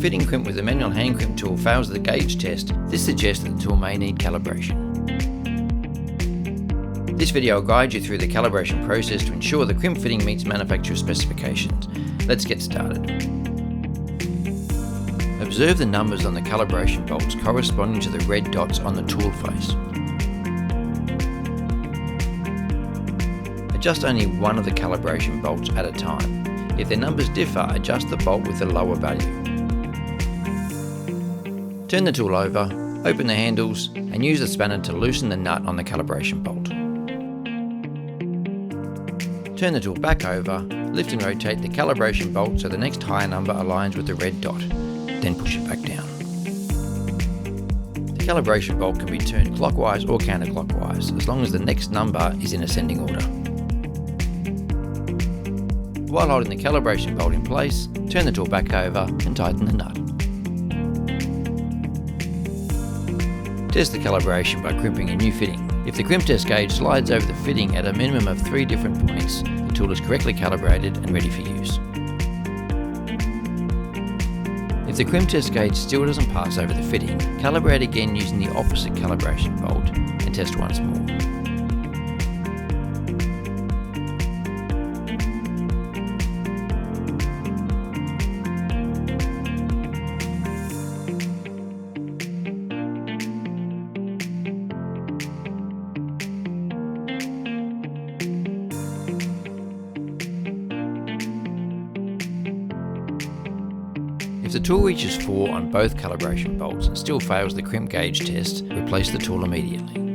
fitting crimp with a manual hand crimp tool fails the gauge test, this suggests that the tool may need calibration. This video will guide you through the calibration process to ensure the crimp fitting meets manufacturer's specifications. Let's get started. Observe the numbers on the calibration bolts corresponding to the red dots on the tool face. Adjust only one of the calibration bolts at a time. If their numbers differ, adjust the bolt with the lower value. Turn the tool over, open the handles, and use the spanner to loosen the nut on the calibration bolt. Turn the tool back over, lift and rotate the calibration bolt so the next higher number aligns with the red dot, then push it back down. The calibration bolt can be turned clockwise or counterclockwise, as long as the next number is in ascending order. While holding the calibration bolt in place, turn the tool back over and tighten the nut. Test the calibration by crimping a new fitting. If the crimp test gauge slides over the fitting at a minimum of 3 different points, the tool is correctly calibrated and ready for use. If the crimp test gauge still doesn't pass over the fitting, calibrate again using the opposite calibration bolt and test once more. If the tool reaches 4 on both calibration bolts and still fails the crimp gauge test, replace the tool immediately.